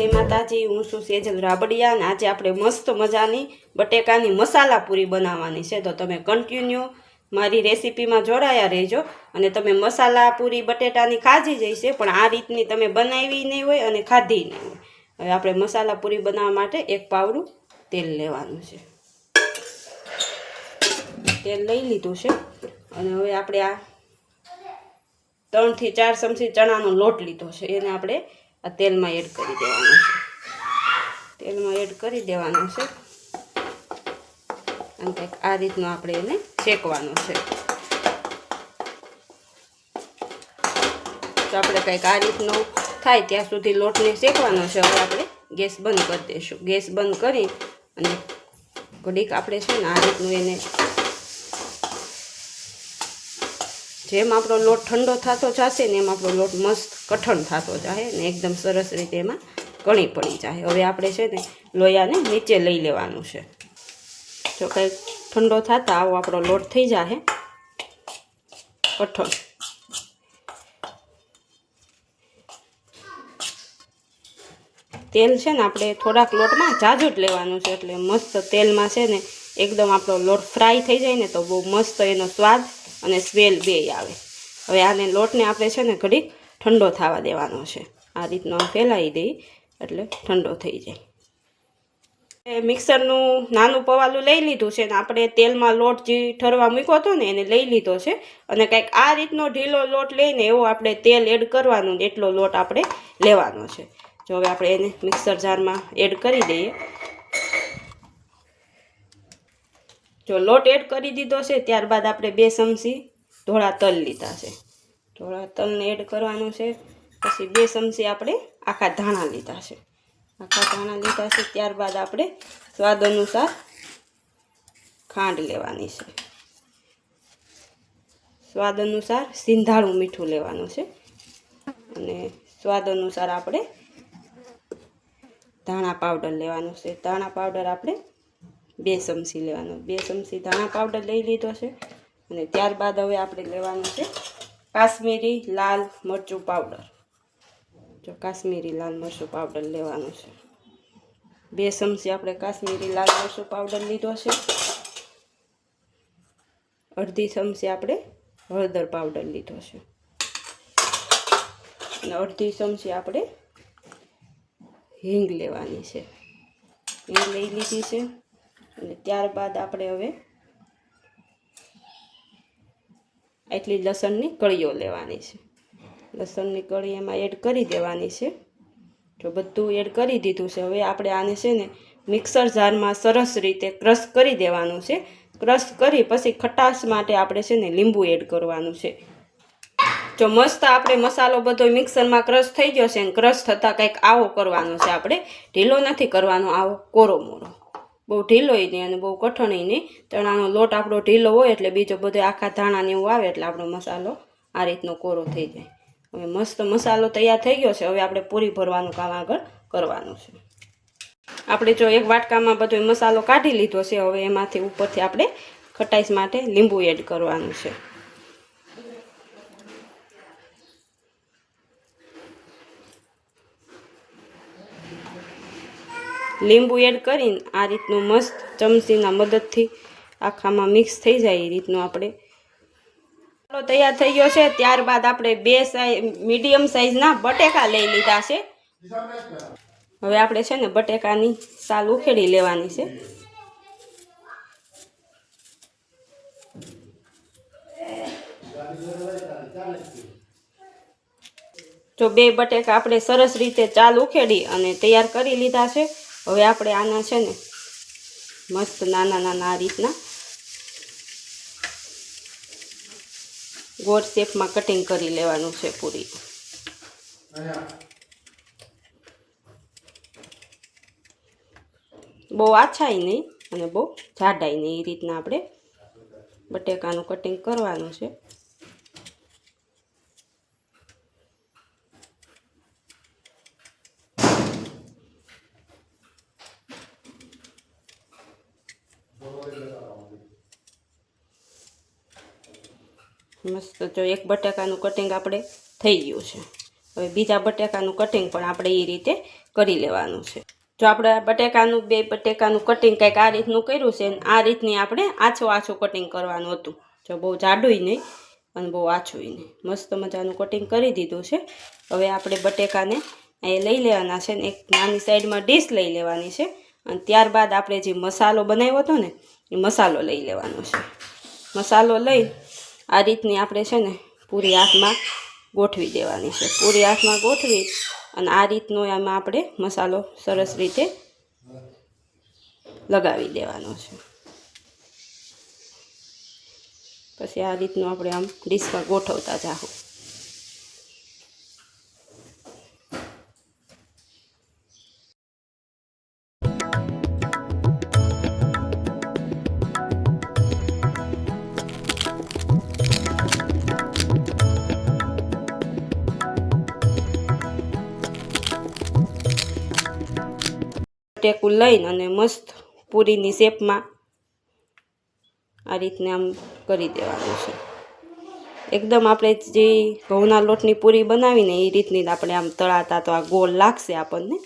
जय माताजी। हूँ छुं सेजल राबडिया ने आज आपणे मस्त मजानी बटेकानी मसाला पूरी बनाववानी छे। तो तमे कन्टिन्यू मारी रेसिपी में जोड़ाया रहीजो अने तमे मसाला पूरी बटेटानी खाधी ज हशे पण आ रीतनी तमे बनावी नहीं होय अने खाधी नहीं होय। हवे आपणे मसाला पूरी बनाववा माटे एक पावड़ू तेल लेवानुं छे। तेल लई लीधुं छे अने हवे आपणे आ 3 થી 4 चमची चणानो लोट लीधो छे एने आपणे आ तेल में एड करी देवानो छे। तेल में एड करी देवानो छे अने कंईक आ रीतनो आपणे एने शेकवानो छे। तो आपणे कंईक आ रीतनो थाय त्यां सुधी लोटने शेकवानो छे। हवे आपणे गैस बंद करी देशुं। गैस बंद करी अने घडीक आपणे छे ने आ रीतनुं एने जेम आपणो लोट ठंडो थतो जाशे ने एम आपणो लोट मस्त कठण थतो जाए ने एकदम सरस रीते एमां कणी पड़ी जाए। हवे आपणे छे ने लोयाने नीचे लई लेवानुं छे। जो कंई ठंडो थता आवो आपणो लोट थई जाए कठण। तेल छे ने आपणे थोड़ाक लोटमां जाजू ज लेवानुं छे एटले मस्त तेल में छे ने एकदम आपणो लोट फ्राय थई जाए ने तो बहु मस्त एनो स्वाद अने स्मेल बेय आवे। हवे आने लोटने आपणे छे ने घडीक ठंडो थवा देवानो छे। आ रीतनो फैलाई दई एटले ठंडो थई जाए। मिक्सरनुं नानुं पवाલું लई लीधुं छे ने आपणे तेलमां लोट जे ठरवा मूक्यो हतो ने एने लई लीधो छे अने कंईक आ रीतनो ढीलो लोट लईने एवो आपणे तेल एड करवानुं ने एटलो लोट आपणे लेवानो छे। जो हवे आपणे एने मिक्सर जारमां एड करी दઈએ। जो लोट एड करी दीधो छे त्यारबाद आपणे 2 चमची धोळा तल लीधा छे। धोळा तलने एड करवानुं छे। पछी 2 चमची आपणे आखा धाणा लीधा छे। आखा धाणा लीधा छे त्यारबाद आपणे स्वाद अनुसार खांड लेवानी छे। स्वाद अनुसार सींधाळुं मीठुं लेवानुं छे अने स्वाद अनुसार आपणे धाणा पाउडर लेवानो छे। धाणा पाउडर आपणे 2 चमची लेवानो। 2 चमची धाणा पाउडर लई लीधो छे अने त्यारबाद हवे आपणे लेवानुं छे काश्मीरी लाल मरचुं पाउडर। जो काश्मीरी लाल मरचुं पाउडर लेवानुं छे। 2 चमची आपणे काश्मीरी लाल मरचुं पाउडर लीधो छे। अर्धी चमची आपणे हळदर पाउडर लीधो छे अने अर्धी चमची आपणे हींग लेवानी छे। हींग लई लीधी छे अने त्यारबाद आपणे हवे आटली लसणनी कळीओ लेवानी छे। लसणनी कળી एमां एड करी देवानी छे। जो बधुं एड करी दीधुं छे हवे आपणे आने छे ने मिक्सर जारमां सरस रीते क्रश करी देवानुं छे। क्रश करी पछी खटाश माटे आपणे छे ने લીંબુ एड करवानुं छे। जो मस्त आपणे मसालो बधो मिक्सर में क्रश थई गयो छे। क्रश थता कंईक आवो करवानो छे। आपणे ढीलो नथी करवानो, आवो कोरो मोरो, बहु ढीलोय नहीं अने बहु कठणय नहीं। चणानो लोट आपणो ढीलो होय एटले बीजो बधो आखा धाणा ने एवुं आवे एटले आपणो मसालो आ रीतनो कोरो थई जाय। हवे मस्त मसालो तैयार थई गयो छे। हवे आपणे पूरी भरवानुं काम आगळ करवानुं छे। आपणे जो एक वाटकामां बधो मसालो काढी लीधो छे। हवे एमांथी उपरथी आपणे खटाश माटे લીંબુ एड करवानुं छे। લીંબુ એડ કરીને આ રીતનું મસ્ત ચમચીના મદદથી આખામાં મિક્સ થઈ જાય એ રીતનું આપણે તૈયાર થઈ ગયો છે। ત્યારબાદ આપણે 2 મીડિયમ સાઈઝના બટેકા લઈ લીધા છે। હવે આપણે છે ને બટેકાની સાલ ઉખેડી લેવાની છે। जो 2 बटेका आपणे सरस रीते चाल उखेड़ी अने तैयार करी लीधा छे। हवे आपणे आना छे ने मस्त नाना नाना आ रीतना गोल शेप में कटिंग करी लेवानुं छे पूरी। बहु आछाई नहीं अने बहु जाडाई नहीं ए रीतना आपणे बटेकानुं कटिंग करवानुं छे। मस्त जो एक बटाकानुं कटिंग आपणे थई गयुं छे। हवे बीजा बटाकानुं कटिंग पण आपणे ए रीते કરી લેવાનું છે. જો આપણે બટેકાનું કટિંગ કંઈક આ રીતનું કર્યું છે, આ રીતની આપણે આછું કટિંગ કરવાનું હતું. જો બહુ જાડુંય નહીં અને બહુ આછુંય નહીં, મસ્ત મજાનું કટિંગ કરી દીધું છે. હવે આપણે બટેકાને એ લઈ લેવાના છે ને એક નાની સાઈડમાં ડીશ લઈ લેવાની છે. અને ત્યારબાદ આપણે જે મસાલો બનાવ્યો હતો ને એ મસાલો લઈ લેવાનો છે. મસાલો લઈ આ રીતની આપણે છે ને પૂરી હાથમાં ગોઠવી દેવાની છે. પૂરી હાથમાં ગોઠવી અને આ રીતનો એમાં આપણે મસાલો સરસ રીતે લગાવી દેવાનો છે. પછી આ રીતનું આપણે આમ ડીશમાં ગોઠવતા જાઓ. બટેકું લઈને અને મસ્ત પૂરીની શેપમાં આ રીતને આમ કરી દેવાનું છે. એકદમ આપણે જે ઘઉંના લોટની પૂરી બનાવીને એ રીતની આપણે આમ તળાતા તો આ ગોળ લાગશે આપણને.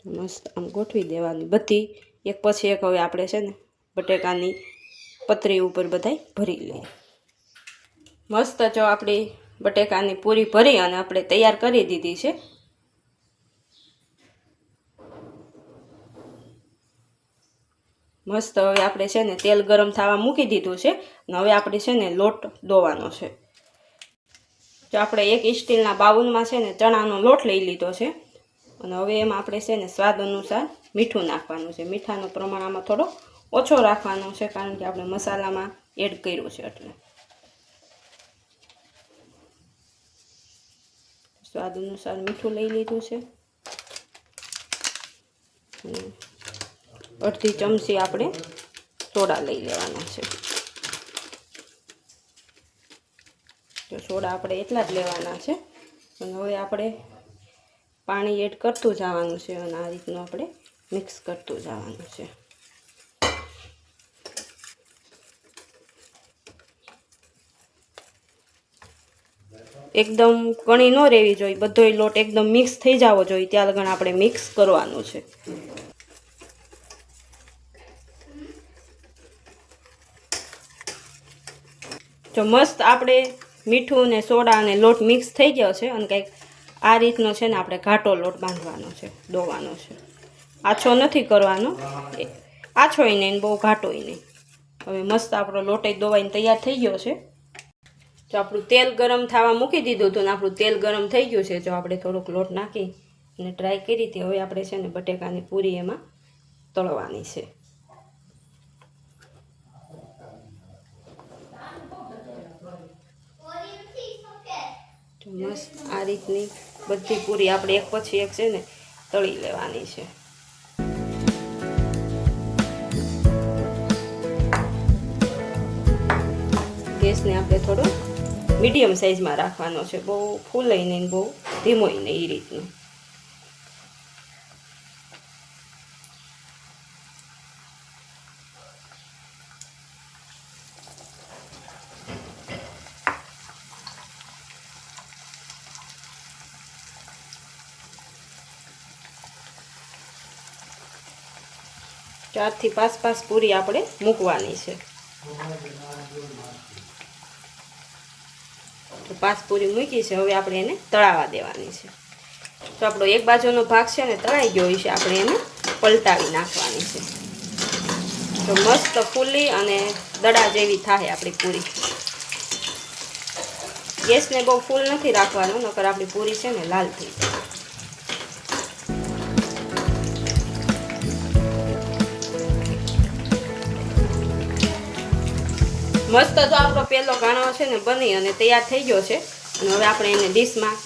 મસ્ત આમ ગોઠવી દેવાની બધી એક પછી એક. હવે આપણે છે ને બટેકાની પતરી ઉપર બધાય ભરી લઈએ. મસ્ત જો આપણી બટેકાની પૂરી ભરી અને આપણે તૈયાર કરી દીધી છે. મસ્ત હવે આપણે છે ને તેલ ગરમ થવા મૂકી દીધું છે અને હવે આપણે છે ને લોટ દોવાનો છે. જો આપણે એક સ્ટીલના બાઉલમાં છે ને ચણાનો લોટ લઈ લીધો છે અને હવે એમાં આપણે છે ને સ્વાદ અનુસાર મીઠું નાખવાનું છે. મીઠાનો પ્રમાણ આમાં થોડો ઓછો રાખવાનો છે કારણ કે આપણે મસાલામાં એડ કર્યું છે એટલે. સ્વાદ અનુસાર મીઠું લઈ લીધું છે. અડધી ચમચી આપણે સોડા લઈ લેવાના છે. તો સોડા આપણે એટલા જ લેવાના છે. અને હવે આપણે પાણી એડ કરતું જવાનું છે અને આ રીતનું આપણે મિક્સ કરતું જવાનું છે. એકદમ કણી ન રહેવી જોઈએ, બધોય લોટ એકદમ મિક્સ થઈ જવો જોઈએ ત્યાં લગન આપણે મિક્સ કરવાનું છે. જો મસ્ત આપણે મીઠું ને સોડા અને લોટ મિક્સ થઈ ગયો છે અને કંઈક આ રીતનો છે ને આપણે ઘાટો લોટ બાંધવાનો છે, દોવાનો છે. આછો નથી કરવાનો, આછોય નહીં બહુ ઘાટોય નહીં. હવે મસ્ત આપણો લોટ દોવાઈને તૈયાર થઈ ગયો છે. જો આપણું તેલ ગરમ થવા મૂકી દીધું હતું ને આપણું તેલ ગરમ થઈ ગયું છે. જો આપણે થોડોક લોટ નાખી અને ટ્રાય કરી હતી. હવે આપણે છે ને બટેકાની પૂરી એમાં તળવાની છે. મસ્ત આ રીતની બધી પૂરી આપણે એક પછી એક છે ને તળી લેવાની છે. ગેસને આપણે થોડો મીડિયમ સાઈઝમાં રાખવાનો છે, બહુ ફૂલાય નહીં બહુ ધીમોય નહીં એ રીતનું. ચારથી પાંચ પૂરી આપણે મૂકવાની છે. તો 5 પૂરી મૂકી છે. હવે આપણે એને તળાવા દેવાની છે. તો આપણો એક બાજુનો ભાગ છે ને તળાઈ ગયો છે, આપણે એને પલટાવી નાખવાની છે. તો મસ્ત ફૂલી અને દડા જેવી થાય આપણી પૂરી. ગેસને બહુ ફૂલ નથી રાખવાનો, નકર આપણી પૂરી છે ને લાલ થઈ જાય. મસ્ત તો આપણો પહેલો ગાણો છે ને બની અને તૈયાર થઈ ગયો છે. અને હવે આપણે એને ડીશમાં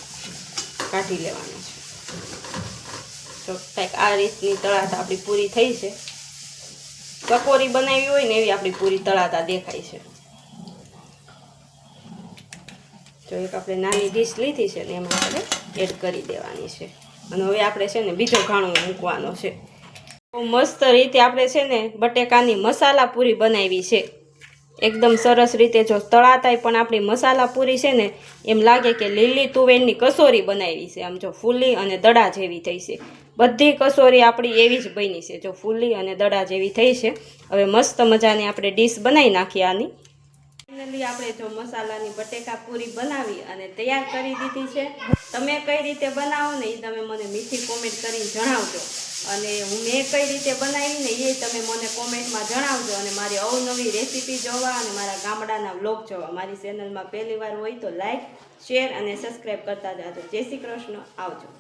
કાઢી લેવાનો છે. તો કંઈક આ રીતની તળાતા આપણી પૂરી થઈ છે. પકોડી બનાવી હોય ને એવી આપણી પૂરી તળાતા દેખાય છે. તો એક આપણે નાની ડીશ લીધી છે ને એમાં આપણે એડ કરી દેવાની છે. અને હવે આપણે છે ને બીજો ઘાણો મૂકવાનો છે. મસ્ત રીતે આપણે છે ને બટેકાની મસાલા પૂરી બનાવી છે. એકદમ સરસ રીતે જો તળાતાય પણ આપણી મસાલા પૂરી છે ને એમ લાગે કે લીલી તુવેરની કસોરી બનાવી છે. આમ જો ફૂલી અને દડા જેવી થઈ છે. બધી કસોરી આપણી એવી જ બની છે, જો ફૂલી અને દડા જેવી થઈ છે. હવે મસ્ત મજાની આપણે ડીશ બનાવી નાખીએ આની. ફાઇનલી આપણે જો મસાલાની બટેકા પૂરી બનાવી અને તૈયાર કરી દીધી છે. તમે કઈ રીતે બનાવો ને એ તમે મને મીઠી કોમેન્ટ કરીને જણાવજો, અને મેં કઈ રીતે બનાવી ને એ તમે મને કોમેન્ટમાં જણાવજો. અને મારી અવનવી રેસીપી જોવા અને મારા ગામડાના વ્લોગ જોવા મારી ચેનલમાં પહેલી વાર હોય તો લાઈક, શેર અને સબસ્ક્રાઈબ કરતા જાજો. જય શ્રી કૃષ્ણ, આવજો.